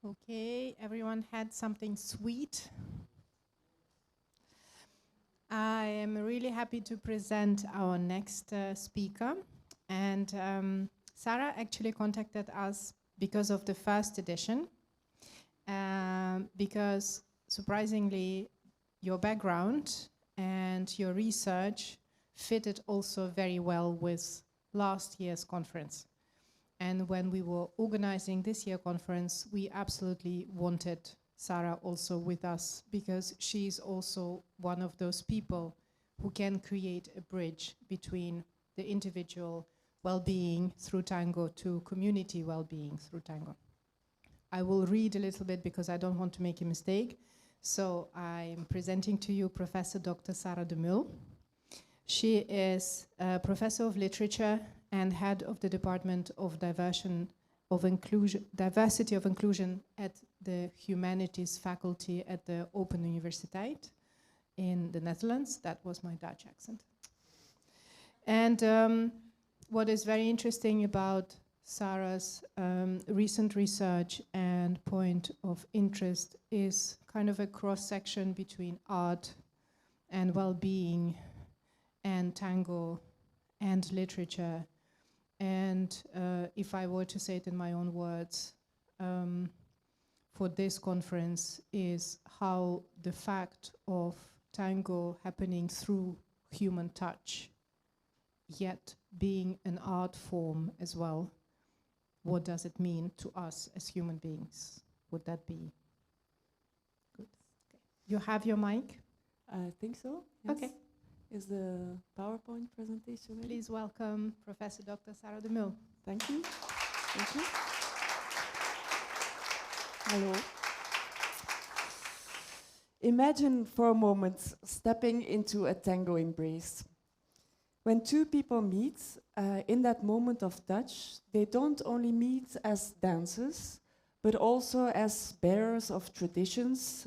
Okay, everyone had something sweet. I am really happy to present our next speaker. And Sarah actually contacted us because of the first edition, because surprisingly, your background and your research fitted also very well with last year's conference. And when we were organizing this year's conference, we absolutely wanted Sarah also with us, because she's also one of those people who can create a bridge between the individual well-being through Tango to community well-being through Tango. I will read a little bit because I don't want to make a mistake. So I'm presenting to you Professor Dr. Sarah de Mul. She is a professor of literature and head of the Department of Diversity of Inclusion at the Humanities Faculty at the Open Universiteit in the Netherlands. That was my Dutch accent. And what is very interesting about Sarah's recent research and point of interest is kind of a cross-section between art and well-being and tango and literature. And if I were to say it in my own words, for this conference is how the fact of tango happening through human touch, yet being an art form as well, what does it mean to us as human beings? Would that be good? Okay. You have your mic? I think so. Yes. Okay. Is the PowerPoint presentation ready? Please welcome Professor Dr. Sarah de Mul. Thank you. Thank you. Hello. Imagine for a moment stepping into a tango embrace. When two people meet, in that moment of touch, they don't only meet as dancers, but also as bearers of traditions,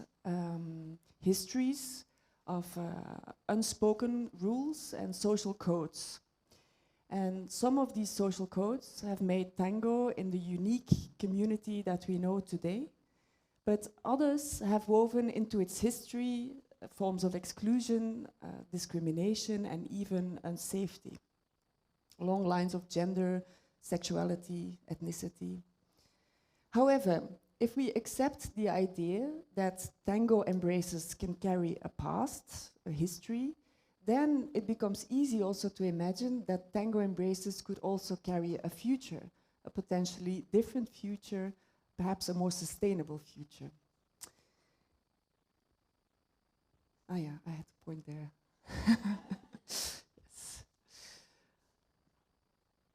histories, of unspoken rules and social codes. And some of these social codes have made tango in the unique community that we know today, but others have woven into its history forms of exclusion, discrimination, and even unsafety, along lines of gender, sexuality, ethnicity. However, if we accept the idea that tango embraces can carry a past, a history, then it becomes easy also to imagine that tango embraces could also carry a future, a potentially different future, perhaps a more sustainable future. Ah yeah, I had to point there. Yes.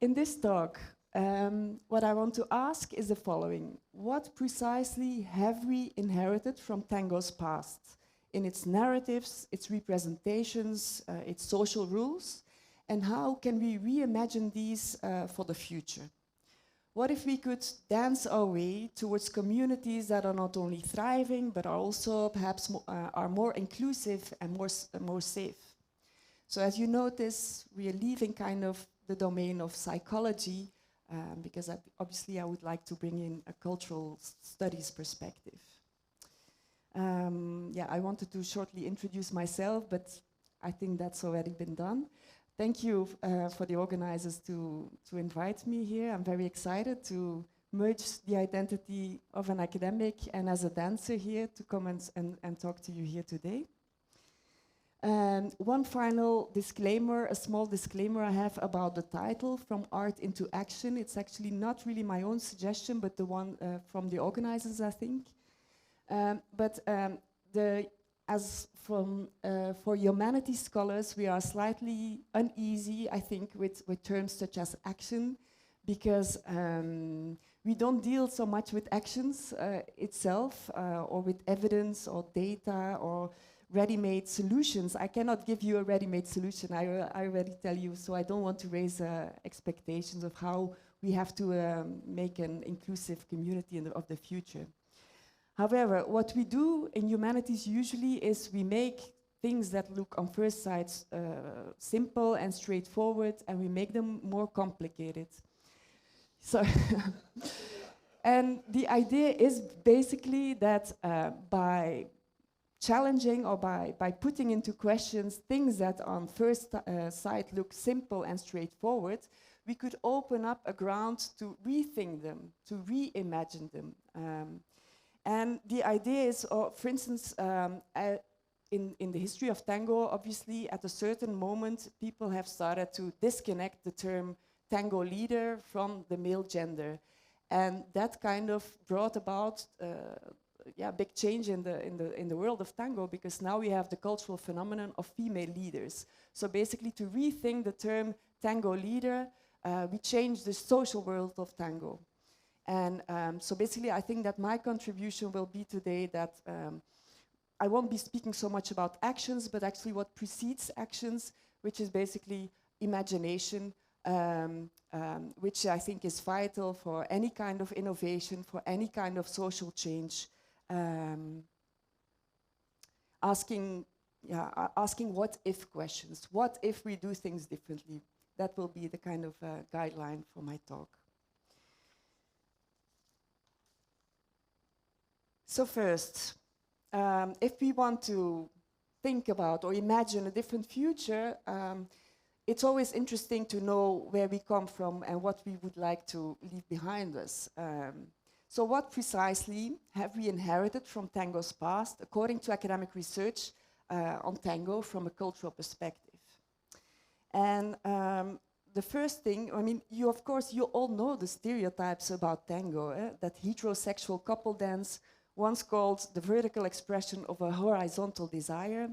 In this talk, what I want to ask is the following. What precisely have we inherited from tango's past in its narratives, its representations, its social rules, and how can we reimagine these for the future? What if we could dance our way towards communities that are not only thriving, but are also perhaps are more inclusive and more safe? So as you notice, we are leaving kind of the domain of psychology, because obviously I would like to bring in a cultural studies perspective. Yeah, I wanted to shortly introduce myself, but I think that's already been done. Thank you for the organizers to invite me here. I'm very excited to merge the identity of an academic and as a dancer here to come and talk to you here today. And one final disclaimer, a small disclaimer I have about the title, From Art into Action. It's actually not really my own suggestion, but the one from the organizers, I think. For humanities scholars, we are slightly uneasy, I think, with terms such as action, because we don't deal so much with actions itself, or with evidence or data or ready-made solutions. I cannot give you a ready-made solution, I already tell you, so I don't want to raise expectations of how we have to make an inclusive community of the future. However, what we do in humanities usually is we make things that look on first sight simple and straightforward, and we make them more complicated. So And the idea is basically that by challenging or by putting into questions things that on first sight look simple and straightforward, we could open up a ground to rethink them, to reimagine them. And the idea is, for instance, in the history of tango, obviously, at a certain moment, people have started to disconnect the term tango leader from the male gender. And that kind of brought about big change in the world of tango, because now we have the cultural phenomenon of female leaders. So basically, to rethink the term tango leader, we changed the social world of tango. And so basically, I think that my contribution will be today that I won't be speaking so much about actions, but actually what precedes actions, which is basically imagination, which I think is vital for any kind of innovation, for any kind of social change. Asking what-if questions. What if we do things differently? That will be the kind of guideline for my talk. So first, if we want to think about or imagine a different future, it's always interesting to know where we come from and what we would like to leave behind us. So what precisely have we inherited from tango's past, according to academic research on tango from a cultural perspective? And the first thing, I mean, you all know the stereotypes about tango, that heterosexual couple dance, once called the vertical expression of a horizontal desire.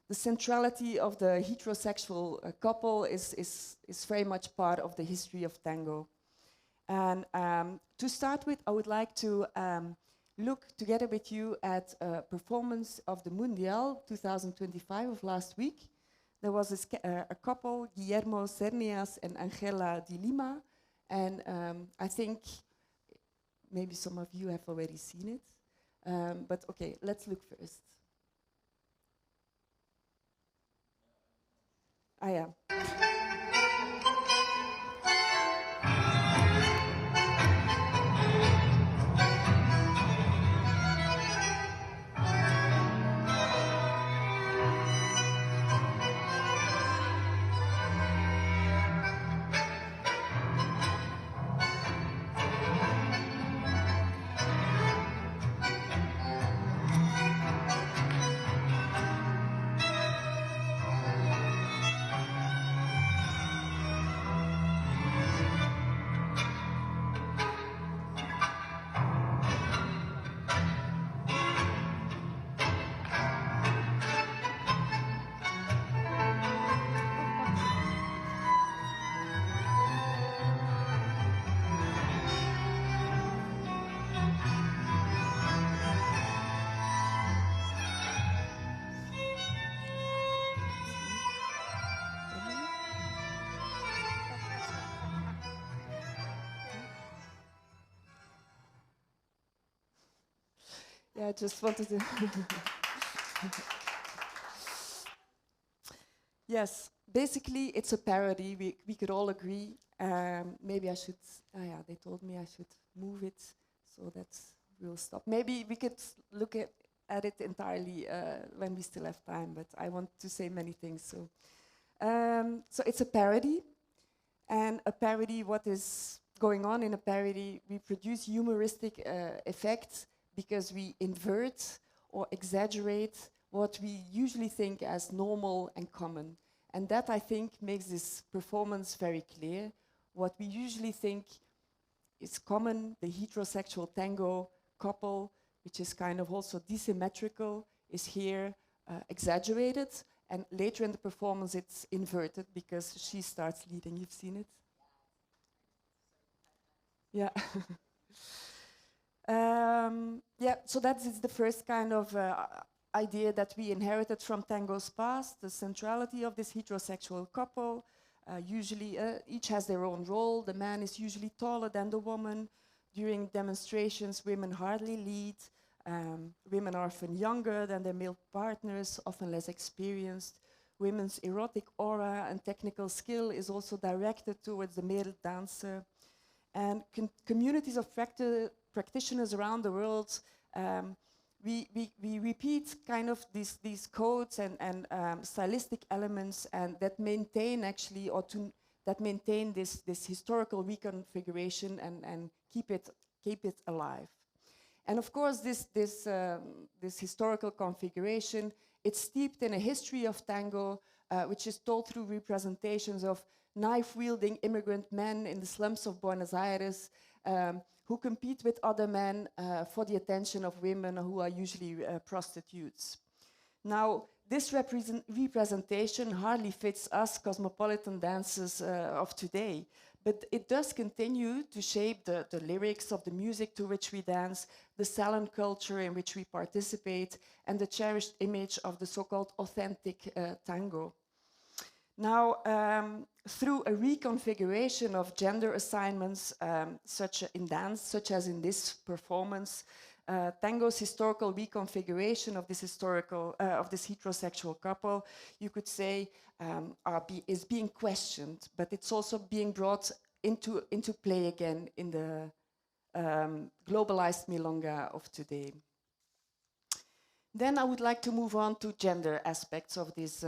The centrality of the heterosexual couple is very much part of the history of tango. And to start with, I would like to look together with you at a performance of the Mundial 2025 of last week. There was a couple, Guillermo Cernias and Angela Di Lima, and I think maybe some of you have already seen it. But okay, let's look first. Ah, yeah. Yeah, I just wanted to... Yes, basically it's a parody, we could all agree. Maybe I should, they told me I should move it, so we'll stop. Maybe we could look at it entirely when we still have time, but I want to say many things. So it's a parody, and a parody, what is going on in a parody, we produce humoristic effects because we invert or exaggerate what we usually think as normal and common. And that, I think, makes this performance very clear. What we usually think is common, the heterosexual tango couple, which is kind of also asymmetrical, is here exaggerated. And later in the performance, it's inverted because she starts leading. You've seen it? Yeah. So that's the first kind of idea that we inherited from tango's past, the centrality of this heterosexual couple. Usually, each has their own role. The man is usually taller than the woman. During demonstrations, women hardly lead. Women are often younger than their male partners, often less experienced. Women's erotic aura and technical skill is also directed towards the male dancer. And communities of practitioners around the world, we repeat kind of these codes and stylistic elements, and that maintain actually, that maintain this historical reconfiguration and keep it alive. And of course, this historical configuration, it's steeped in a history of tango, which is told through representations of knife-wielding immigrant men in the slums of Buenos Aires, who compete with other men for the attention of women who are usually prostitutes. Now, this representation hardly fits us cosmopolitan dancers of today, but it does continue to shape the lyrics of the music to which we dance, the salon culture in which we participate, and the cherished image of the so-called authentic tango. Now, through a reconfiguration of gender assignments, such as in this performance, tango's historical reconfiguration of this heterosexual couple, you could say, is being questioned, but it's also being brought into play again in the globalized milonga of today. Then I would like to move on to gender aspects of this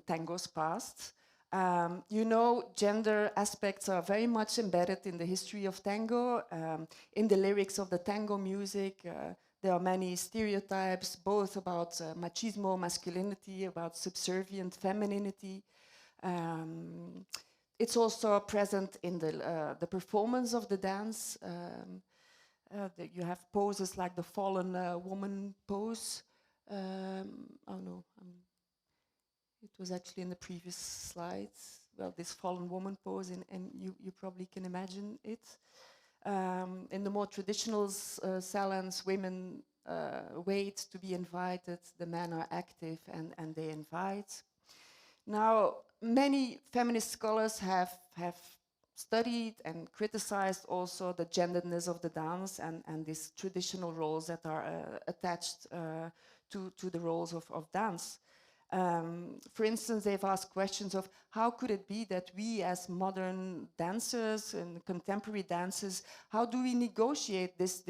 tango's past. You know, gender aspects are very much embedded in the history of tango. In the lyrics of the tango music, there are many stereotypes, both about machismo, masculinity, about subservient femininity. It's also present in the performance of the dance. You have poses like the fallen woman pose. Oh no, it was actually in the previous slides. Well, this fallen woman pose, and you probably can imagine it. In the more traditional salons, women wait to be invited, the men are active and they invite. Now, many feminist scholars have studied and criticized also the genderedness of the dance and these traditional roles that are attached to the roles of dance. For instance, they've asked questions of how could it be that we as modern dancers and contemporary dancers, how do we negotiate this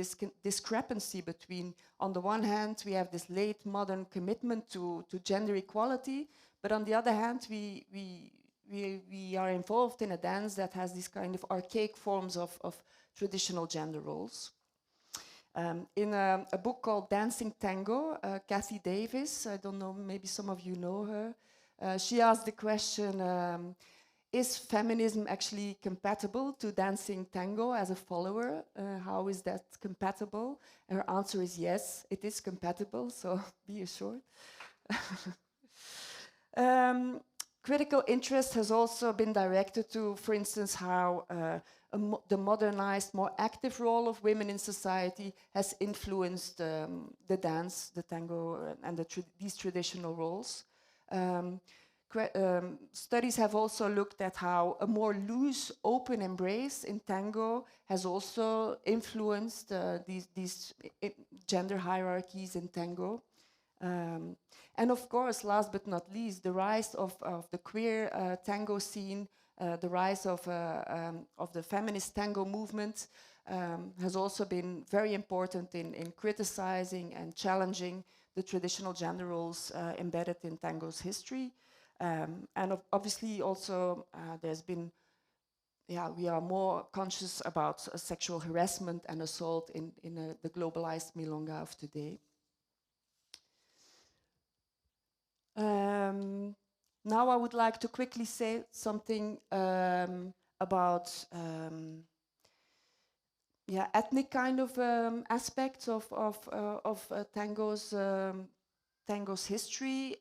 discrepancy between, on the one hand, we have this late modern commitment to gender equality, but on the other hand, we are involved in a dance that has these kind of archaic forms of traditional gender roles. In a book called Dancing Tango, Kathy Davis, I don't know, maybe some of you know her, she asked the question, is feminism actually compatible to dancing tango as a follower? How is that compatible? And her answer is yes, it is compatible, so be assured. Critical interest has also been directed to, for instance, how the modernized, more active role of women in society has influenced the dance, the tango, and these traditional roles. Studies have also looked at how a more loose, open embrace in tango has also influenced these gender hierarchies in tango. And of course, last but not least, the rise of the queer tango scene, the rise of the feminist tango movement has also been very important in criticizing and challenging the traditional gender roles embedded in tango's history. And obviously also there's been, we are more conscious about sexual harassment and assault in the globalized milonga of today. Now I would like to quickly say something about ethnic kind of aspects of tango's history.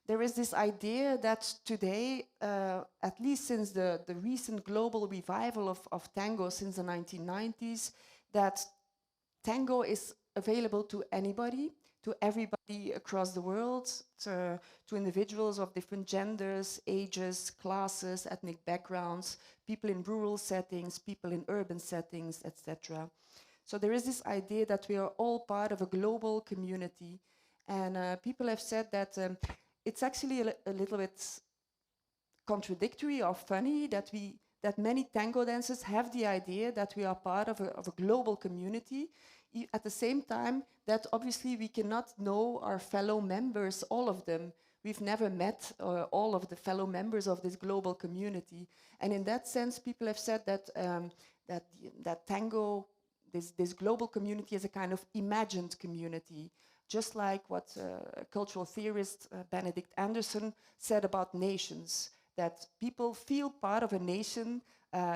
There is this idea that today, at least since the recent global revival of tango since the 1990s, that tango is available to anybody, to everybody across the world, to individuals of different genders, ages, classes, ethnic backgrounds, people in rural settings, people in urban settings, etc. So there is this idea that we are all part of a global community, and people have said that it's actually a little bit contradictory or funny that that many tango dancers have the idea that we are part of a global community, at the same time that obviously we cannot know our fellow members, all of them. We've never met all of the fellow members of this global community. And in that sense, people have said that, that tango, this global community, is a kind of imagined community, just like what cultural theorist Benedict Anderson said about nations, that people feel part of a nation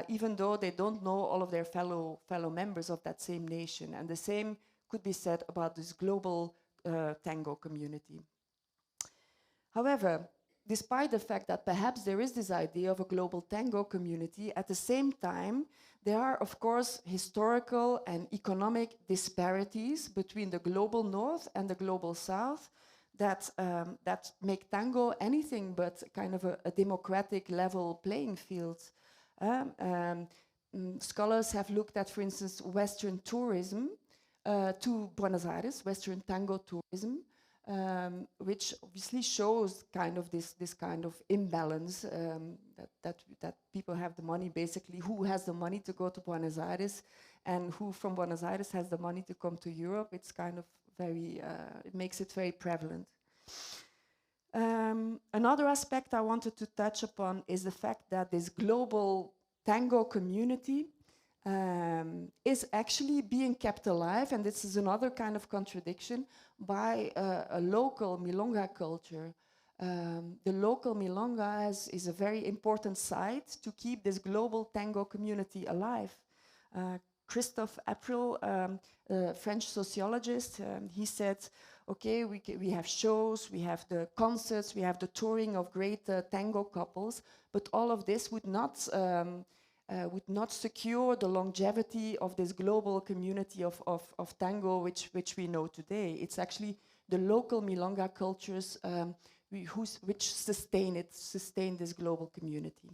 even though they don't know all of their fellow members of that same nation. And the same could be said about this global tango community. However, despite the fact that perhaps there is this idea of a global tango community, at the same time, there are, of course, historical and economic disparities between the global north and the global south that, that make tango anything but kind of a democratic level playing field. Scholars have looked at, for instance, Western tourism to Buenos Aires, Western tango tourism, which obviously shows kind of this kind of imbalance, that people have the money, basically, who has the money to go to Buenos Aires and who from Buenos Aires has the money to come to Europe. It's kind of very, it makes it very prevalent. Another aspect I wanted to touch upon is the fact that this global tango community is actually being kept alive, and this is another kind of contradiction, by a local milonga culture. The local milonga is a very important site to keep this global tango community alive. Christophe April, French sociologist, he said, okay, we have shows, we have the concerts, we have the touring of great tango couples, but all of this would not secure the longevity of this global community of tango which we know today. It's actually the local milonga cultures which sustain this global community.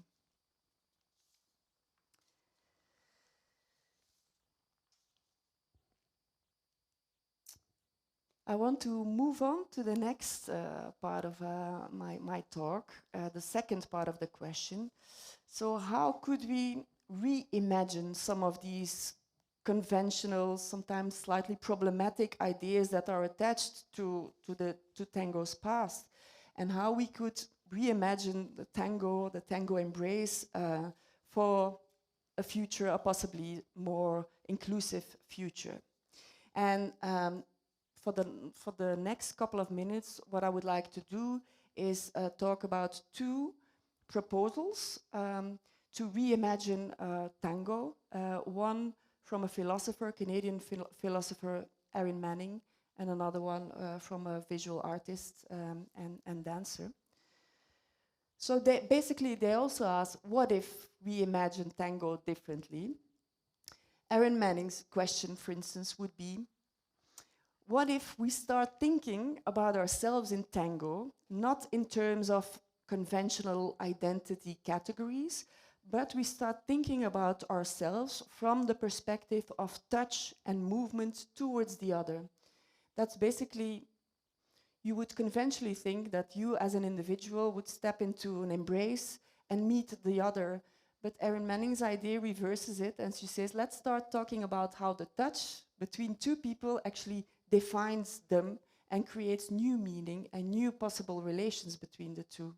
I want to move on to the next part of my talk, the second part of the question. So how could we reimagine some of these conventional, sometimes slightly problematic ideas that are attached to tango's past, and how we could reimagine the tango embrace for a future, a possibly more inclusive future. And for the next couple of minutes, what I would like to do is talk about two proposals to reimagine tango. One from a philosopher, Canadian philosopher Erin Manning, and another one from a visual artist and dancer. So they also ask, what if we imagine tango differently? Erin Manning's question, for instance, would be, what if we start thinking about ourselves in tango, not in terms of conventional identity categories, but we start thinking about ourselves from the perspective of touch and movement towards the other. That's basically, you would conventionally think that you as an individual would step into an embrace and meet the other. But Erin Manning's idea reverses it, and she says, let's start talking about how the touch between two people actually defines them and creates new meaning and new possible relations between the two.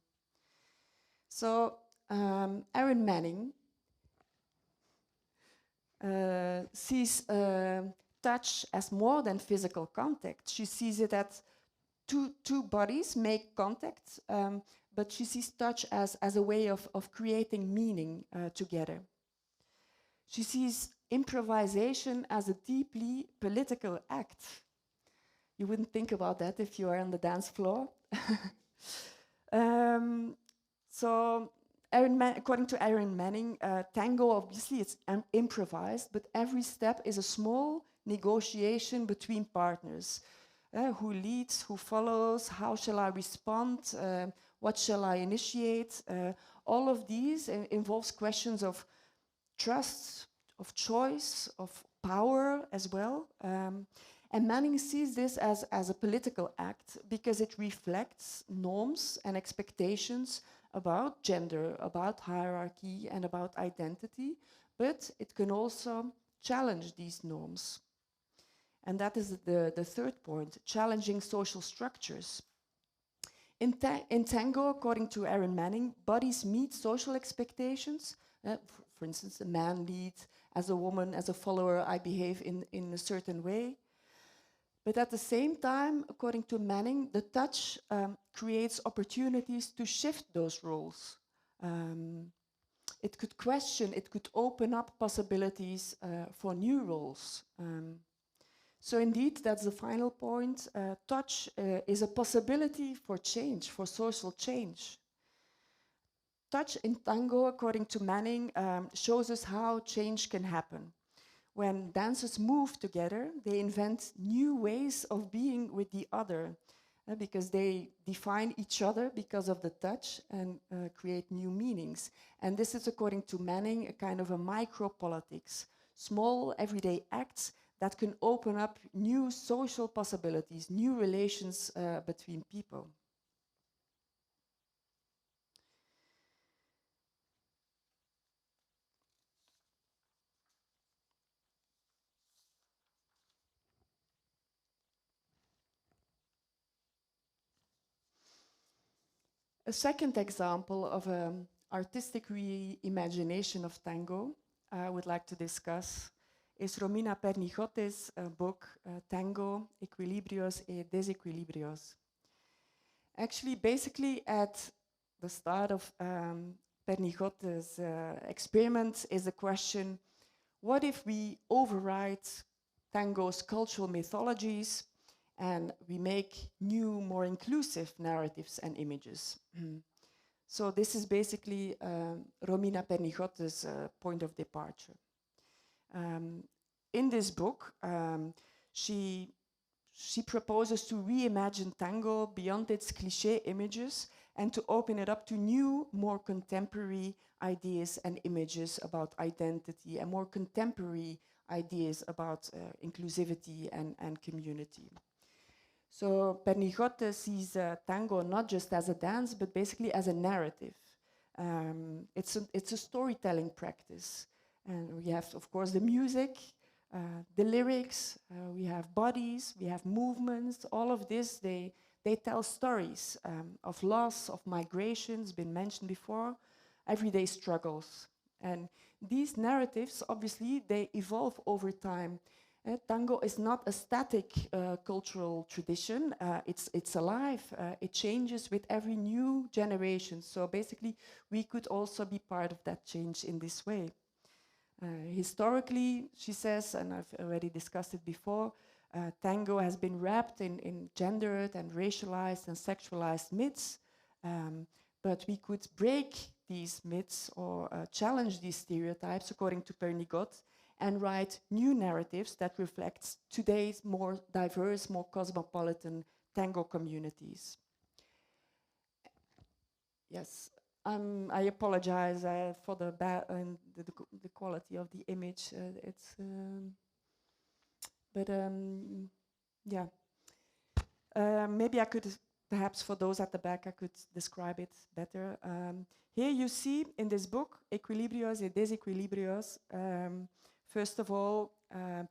So Erin Manning sees touch as more than physical contact. She sees it as two bodies make contact, but she sees touch as a way of creating meaning together. She sees improvisation as a deeply political act. You wouldn't think about that if you are on the dance floor. So, according to Erin Manning, tango obviously is improvised, but every step is a small negotiation between partners. Who leads, who follows, how shall I respond, what shall I initiate? All of these involves questions of trust, of choice, of power as well. And Manning sees this as a political act because it reflects norms and expectations about gender, about hierarchy, and about identity, but it can also challenge these norms. And that is the third point, challenging social structures. In Tango, according to Aaron Manning, bodies meet social expectations. For instance, a man leads, as a woman, as a follower, I behave in a certain way. But at the same time, according to Manning, the touch creates opportunities to shift those roles. It could question, it could open up possibilities for new roles. So indeed, that's the final point. Touch is a possibility for change, for social change. Touch in Tango, according to Manning, shows us how change can happen. When dancers move together, they invent new ways of being with the other, because they define each other because of the touch and create new meanings. And this is, according to Manning, a kind of a micro-politics, small everyday acts that can open up new social possibilities, new relations between people. A second example of an artistic reimagination of tango I would like to discuss is Romina Pernichotte's book, Tango, Equilibrios e Desequilibrios. Actually, basically at the start of Pernichotte's experiment is the question, what if we overwrite tango's cultural mythologies and we make new, more inclusive narratives and images? So this is basically Romina Pernichotte's point of departure. In this book, she proposes to reimagine tango beyond its cliché images and to open it up to new, more contemporary ideas and images about identity and more contemporary ideas about inclusivity and community. So Pernichotte sees tango not just as a dance, but basically as a narrative. It's a storytelling practice. And we have, of course, the music, the lyrics, we have bodies, we have movements, all of this, they tell stories of loss, of migrations, been mentioned before, everyday struggles. And these narratives, obviously, they evolve over time. Tango is not a static cultural tradition, it's alive, it changes with every new generation. So basically, we could also be part of that change in this way. Historically, she says, and I've already discussed it before, tango has been wrapped in gendered and racialized and sexualized myths, but we could break these myths or challenge these stereotypes, according to Pernichot, and write new narratives that reflect today's more diverse, more cosmopolitan tango communities. Yes. I apologize for the quality of the image. Yeah. Maybe I could, perhaps for those at the back, I could describe it better. Here you see in this book, Equilibrios et Desequilibrios. First of all,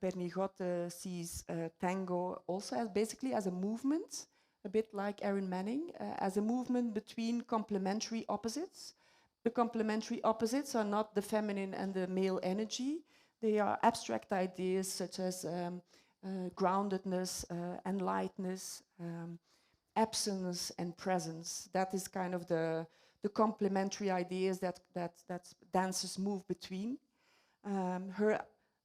Pernichot sees tango also as basically as a movement, a bit like Aaron Manning, as a movement between complementary opposites. The complementary opposites are not the feminine and the male energy. They are abstract ideas such as groundedness and lightness, absence and presence. That is kind of the complementary ideas that dancers move between. Her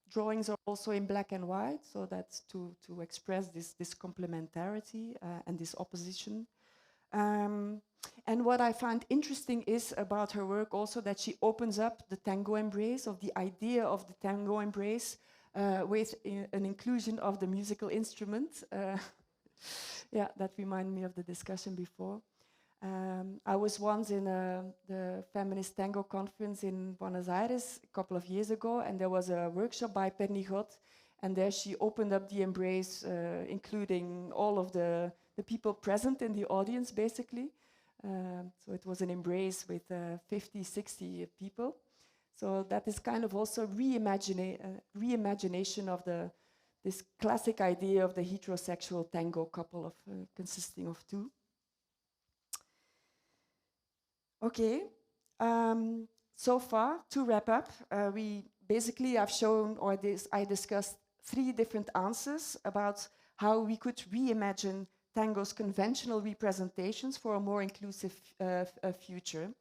drawings are also in black and white, so that's to express this complementarity and this opposition. And what I find interesting is about her work also that she opens up the tango embrace, of the idea of the tango embrace with an inclusion of the musical instrument. Yeah, that reminded me of the discussion before. I was once in the feminist tango conference in Buenos Aires a couple of years ago, and there was a workshop by Pernichot, and there she opened up the embrace, including all of the people present in the audience, basically. So it was an embrace with 50, 60 people. So that is kind of also reimagination of this classic idea of the heterosexual tango couple consisting of two. Okay, so far, to wrap up, I've shown, I discussed 3 different answers about how we could reimagine tango's conventional representations for a more inclusive future.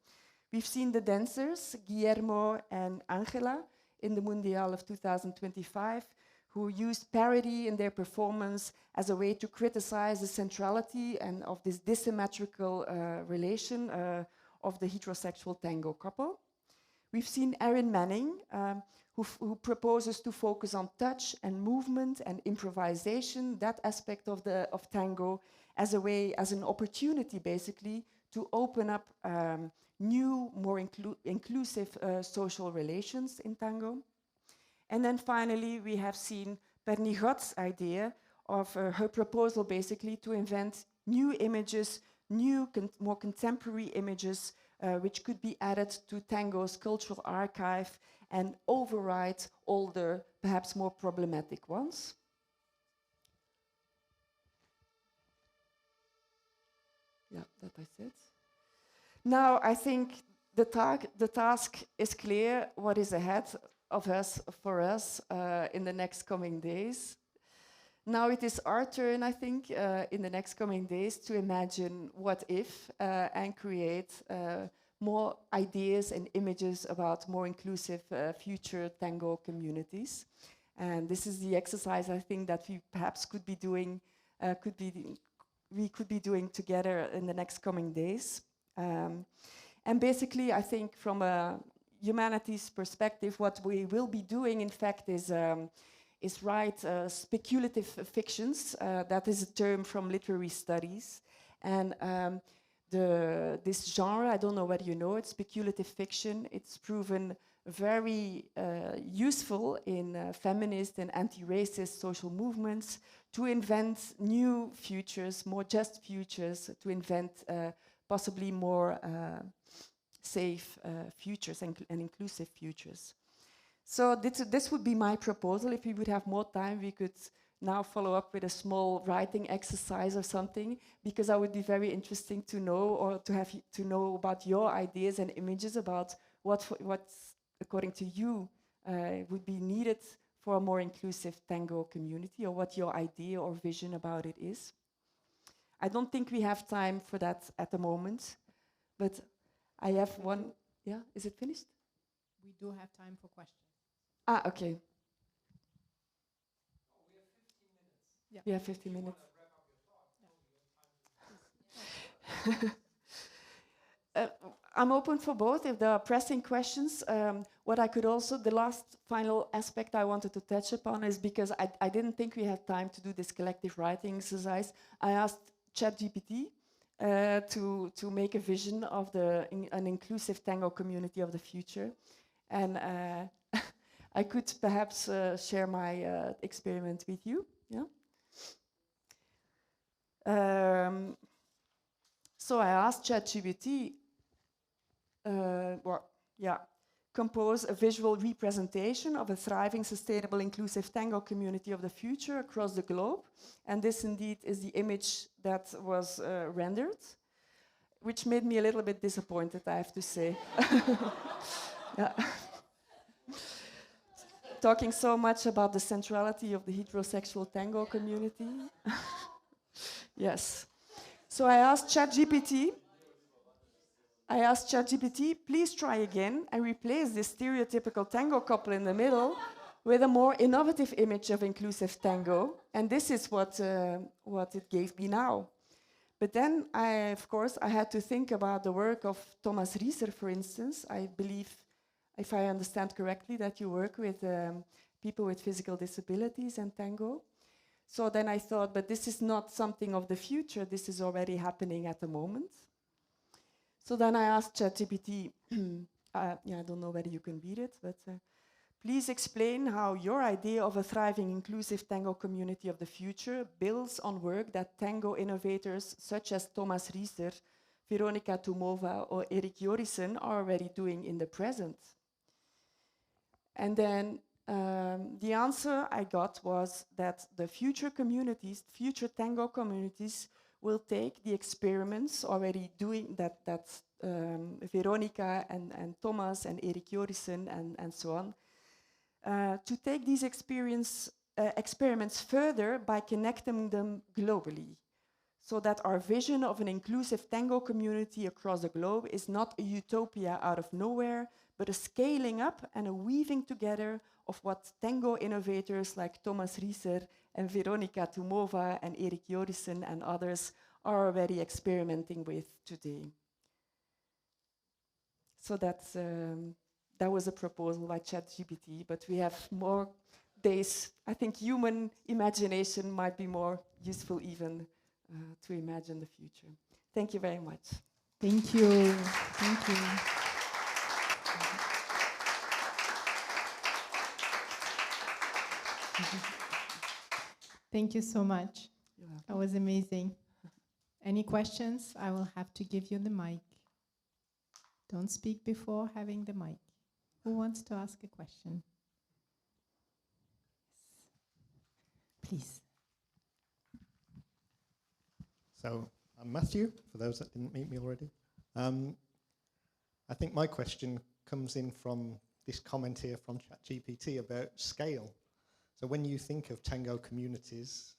We've seen the dancers, Guillermo and Angela, in the Mundial of 2025, who used parody in their performance as a way to criticize the centrality and of this dissymmetrical relation of the heterosexual tango couple. We've seen Erin Manning, who proposes to focus on touch and movement and improvisation, that aspect of tango, as an opportunity, basically, to open up new, more inclusive social relations in tango. And then finally, we have seen Pernigot's idea of her proposal, basically, to invent new images, more contemporary images, which could be added to tango's cultural archive and override older, perhaps more problematic ones. Yeah, that I said. Now, I think the task is clear, what is ahead of us, for us, in the next coming days. Now it is our turn, I think, in the next coming days to imagine what if and create more ideas and images about more inclusive future tango communities. And this is the exercise, I think, that we perhaps could be doing together in the next coming days. And basically, I think from a humanities perspective, what we will be doing, in fact, is write speculative fictions. That is a term from literary studies. And this genre, I don't know whether you know it, speculative fiction, it's proven very useful in feminist and anti-racist social movements to invent new futures, more just futures, to invent possibly more safe futures and inclusive futures. So this would be my proposal. If we would have more time, we could now follow up with a small writing exercise or something, because I would be very interesting to know, or to know about your ideas and images about what's according to you would be needed for a more inclusive tango community, or what your idea or vision about it is. I don't think we have time for that at the moment, but I have one. Yeah, is it finished? We do have time for questions. Ah, okay. Yeah. We have 15 minutes. I'm open for both if there are pressing questions. What I could also, the last final aspect I wanted to touch upon is, because I didn't think we had time to do this collective writing exercise, I asked ChatGPT to make a vision of an inclusive tango community of the future. And I could perhaps share my experiment with you. Yeah. So I asked ChatGPT, compose a visual representation of a thriving, sustainable, inclusive tango community of the future across the globe. And this indeed is the image that was rendered, which made me a little bit disappointed, I have to say. Yeah. Talking so much about the centrality of the heterosexual tango community. Yes. So I asked ChatGPT, please try again and replace this stereotypical tango couple in the middle with a more innovative image of inclusive tango. And this is what it gave me now. But then, of course, I had to think about the work of Thomas Rieser, for instance. I believe, if I understand correctly, that you work with people with physical disabilities and tango. So then I thought, but this is not something of the future, this is already happening at the moment. So then I asked ChatGPT, I don't know whether you can read it, but please explain how your idea of a thriving, inclusive tango community of the future builds on work that tango innovators such as Thomas Rieser Veronica Tumova or Erik Jorissen are already doing in the present. And then the answer I got was that the future communities, future tango communities, will take the experiments already doing that Veronica and Thomas and Erik Jorissen and so on, to take these experiments further by connecting them globally, so that our vision of an inclusive tango community across the globe is not a utopia out of nowhere, but a scaling up and a weaving together of what tango innovators like Thomas Rieser and Veronica Tumova and Erik Jorissen and others are already experimenting with today. So that was a proposal by ChatGPT, but we have more days. I think human imagination might be more useful even to imagine the future. Thank you very much. Thank you. Thank you. Thank you so much. That was amazing. Any questions? I will have to give you the mic. Don't speak before having the mic. Who wants to ask a question? Yes. Please. So I'm Matthew, for those that didn't meet me already. I think my question comes in from this comment here from ChatGPT about scale. So when you think of tango communities,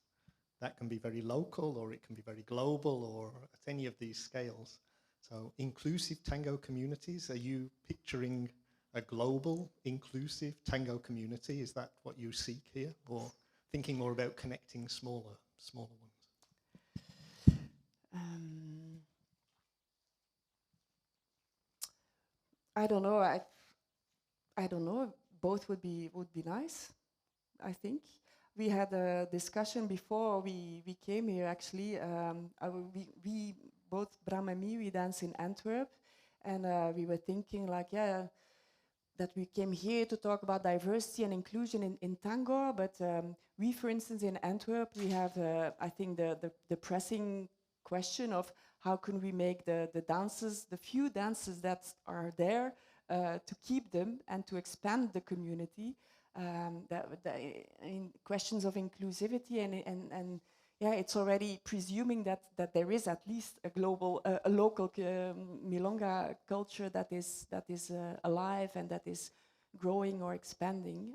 that can be very local or it can be very global or at any of these scales. So inclusive tango communities, are you picturing a global, inclusive tango community? Is that what you seek here? Or thinking more about connecting smaller ones? I don't know. I don't know. Both would be nice, I think. We had a discussion before we came here, actually. We both, Bram and me, we dance in Antwerp. And we were thinking like, that we came here to talk about diversity and inclusion in tango. But we, for instance, in Antwerp, we have, I think, the pressing question of how can we make the dances, the few dances that are there, to keep them and to expand the community. In questions of inclusivity and it's already presuming that there is at least a global, a local milonga culture that is alive and that is growing or expanding.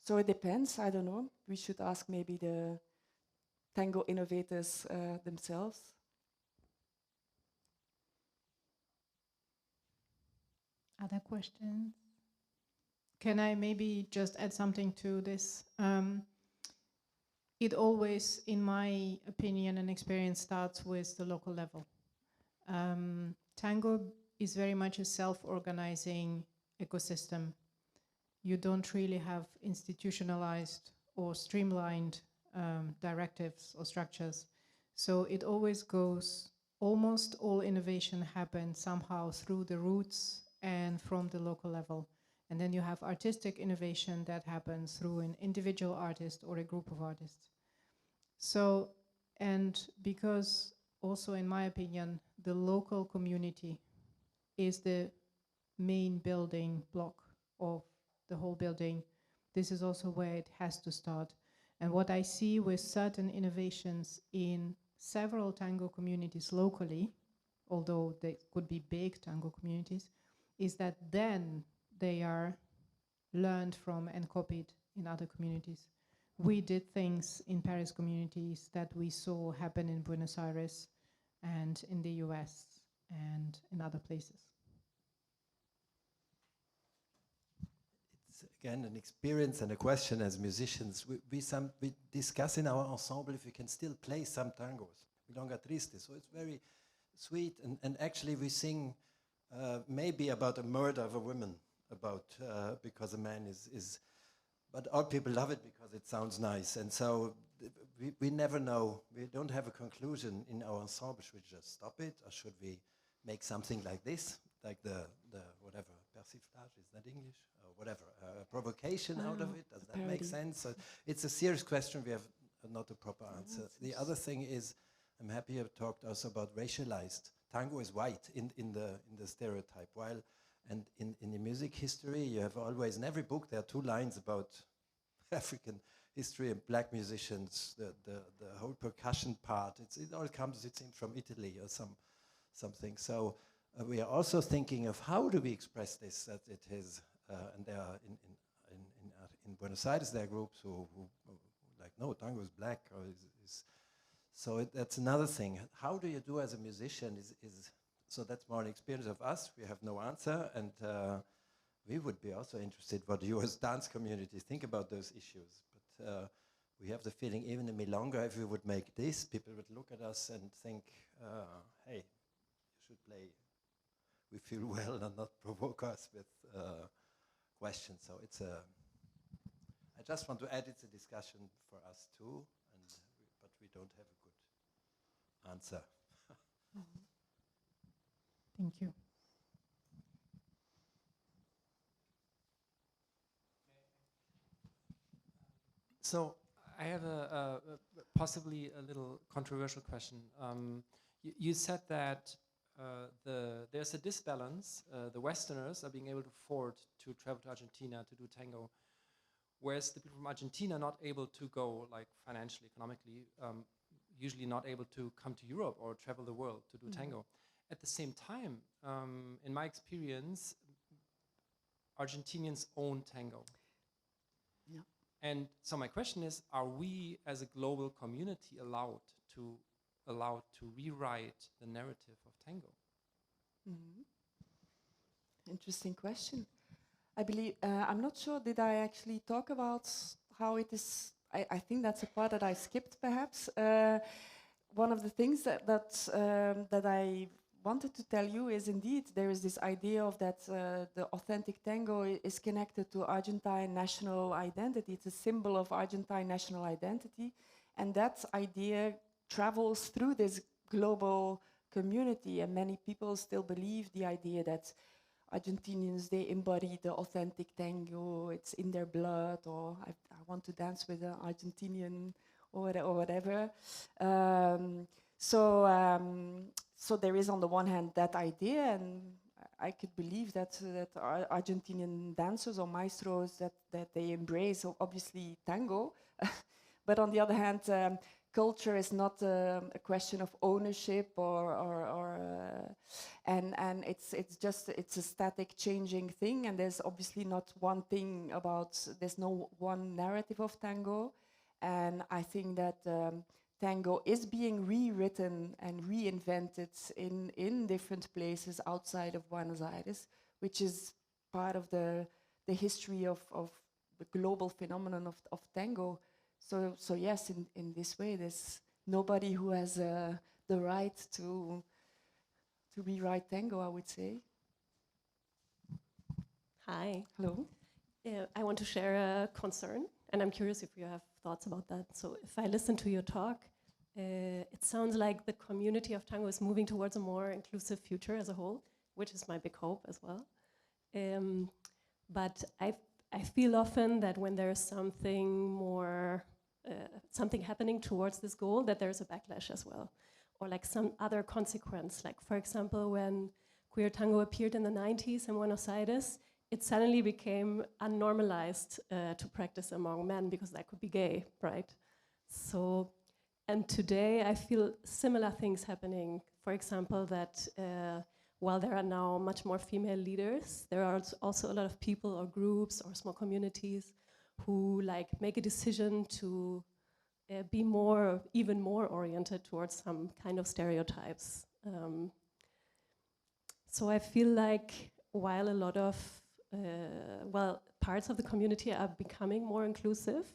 So it depends. I don't know. We should ask maybe the tango innovators themselves. Other questions? Can I maybe just add something to this? It always, in my opinion and experience, starts with the local level. Tango is very much a self-organizing ecosystem. You don't really have institutionalized or streamlined directives or structures. So it always goes, almost all innovation happens somehow through the roots and from the local level. And then you have artistic innovation that happens through an individual artist or a group of artists. So, and because also in my opinion, the local community is the main building block of the whole building, this is also where it has to start. And what I see with certain innovations in several tango communities locally, although they could be big tango communities, is that then they are learned from and copied in other communities. We did things in Paris communities that we saw happen in Buenos Aires and in the US and in other places. It's again an experience and a question as musicians. We discuss in our ensemble if we can still play some tangos, Milonga Triste, so it's very sweet, and actually we sing maybe about a murder of a woman, about because a man is but all people love it because it sounds nice, and so we never know. We don't have a conclusion in our ensemble. Should we just stop it, or should we make something like this, like the whatever persiflage, is that English or whatever, provocation out of it? Does that make sense? So it's a serious question. We have not a proper answer. The other thing is, I'm happy you talked also about racialized tango is white in the stereotype. While and in the music history, you have always in every book there are 2 lines about African history and black musicians. The whole percussion part, it all comes, it seems, from Italy or something. So we are also thinking of how do we express this, that it is, and there are in Buenos Aires there are groups who like, no, tango is black, or so that's another thing. How do you do as a musician so that's more an experience of us. We have no answer, and we would be also interested what you as dance communities think about those issues. But we have the feeling even in Milonga, if we would make this, people would look at us and think, hey, you should play. We feel well and not provoke us with questions. So I just want to add it's a discussion for us too, but we don't have a good answer. Thank you. So I have a possibly a little controversial question. You said that there's a disbalance. The Westerners are being able to afford to travel to Argentina to do tango, whereas the people from Argentina are not able to go, like financially, economically, usually not able to come to Europe or travel the world to do tango. At the same time, in my experience, Argentinians own tango. Yeah. And so my question is, are we as a global community allowed to rewrite the narrative of tango? Interesting question. I believe, I'm not sure, did I actually talk about how it is? I think that's a part that I skipped perhaps. One of the things that I wanted to tell you is indeed there is this idea of that the authentic tango is connected to Argentine national identity. It's a symbol of Argentine national identity, and that idea travels through this global community, and many people still believe the idea that Argentinians, they embody the authentic tango, it's in their blood, or I want to dance with an Argentinian or whatever. So there is on the one hand that idea, and I could believe that Argentinian dancers or maestros that they embrace obviously tango, but on the other hand, culture is not a question of ownership and it's a static changing thing, and there's obviously not one thing there's no one narrative of tango, and I think that tango is being rewritten and reinvented in different places outside of Buenos Aires, which is part of the history of the global phenomenon of tango. So yes, in this way, there's nobody who has the right to rewrite tango, I would say. Hi. Hello. I want to share a concern, and I'm curious if you have thoughts about that. So if I listen to your talk, it sounds like the community of tango is moving towards a more inclusive future as a whole, which is my big hope as well. But I feel often that when there's something more, something happening towards this goal, that there's a backlash as well, or like some other consequence. Like for example, when queer tango appeared in the 90s in Buenos Aires, it suddenly became unnormalized to practice among men because that could be gay, right? So, and today I feel similar things happening. For example, that while there are now much more female leaders, there are also a lot of people or groups or small communities who like make a decision to be even more oriented towards some kind of stereotypes. So I feel like while a lot of, parts of the community are becoming more inclusive,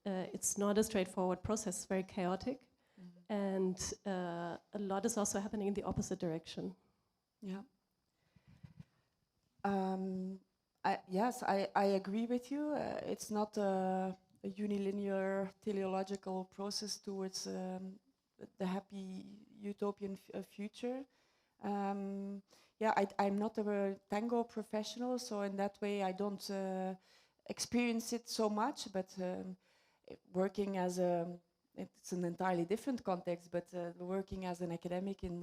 it's not a straightforward process, it's very chaotic. And a lot is also happening in the opposite direction. Yeah. Yes, I agree with you. It's not a unilinear teleological process towards the happy utopian future. Yeah, I'm not a tango professional, so in that way I don't experience it so much, but working as a it's an entirely different context, but working as an academic in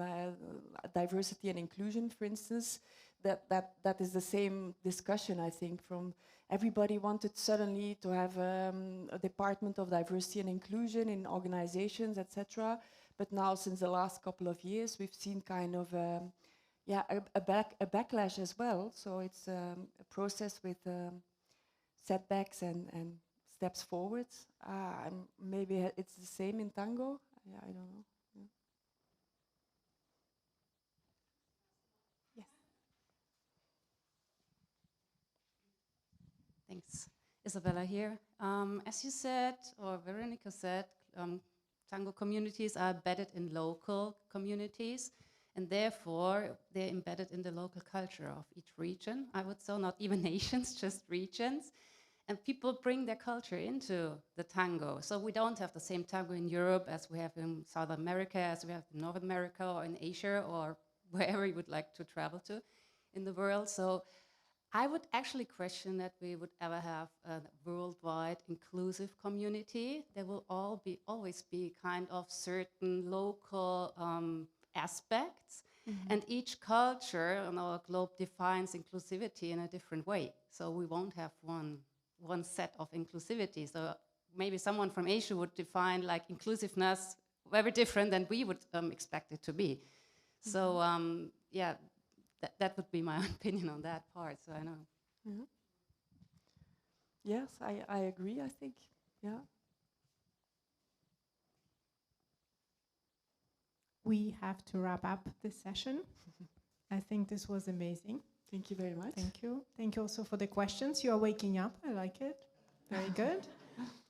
diversity and inclusion, for instance, that is the same discussion, I think, from everybody wanted suddenly to have a department of diversity and inclusion in organizations, etc. But now, since the last couple of years, we've seen kind of a backlash as well. So it's a process with setbacks and steps forwards. Maybe it's the same in Tango. Yeah, I don't know. Yeah. Yes. Thanks. Isabella here. As you said, or Veronica said, Tango communities are embedded in local communities, and therefore they're embedded in the local culture of each region. I would say not even nations, just regions. And people bring their culture into the tango. So we don't have the same tango in Europe as we have in South America, as we have in North America, or in Asia, or wherever you would like to travel to in the world. So I would actually question that we would ever have a worldwide inclusive community. There will always be kind of certain local aspects, and each culture on our globe defines inclusivity in a different way. So we won't have one set of inclusivity. So maybe someone from Asia would define like inclusiveness very different than we would expect it to be. So yeah, that would be my opinion on that part. So I know. Mm-hmm. Yes, I agree, I think. Yeah. We have to wrap up this session. I think this was amazing. Thank you very much. Thank you. Thank you also for the questions. You are waking up. I like it. Very good.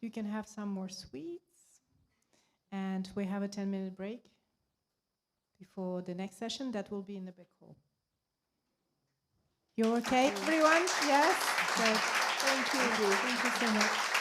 You can have some more sweets. And we have a 10-minute break before the next session. That will be in the big hall. You're okay, everyone? Yes? Good. Thank you. Thank you so much.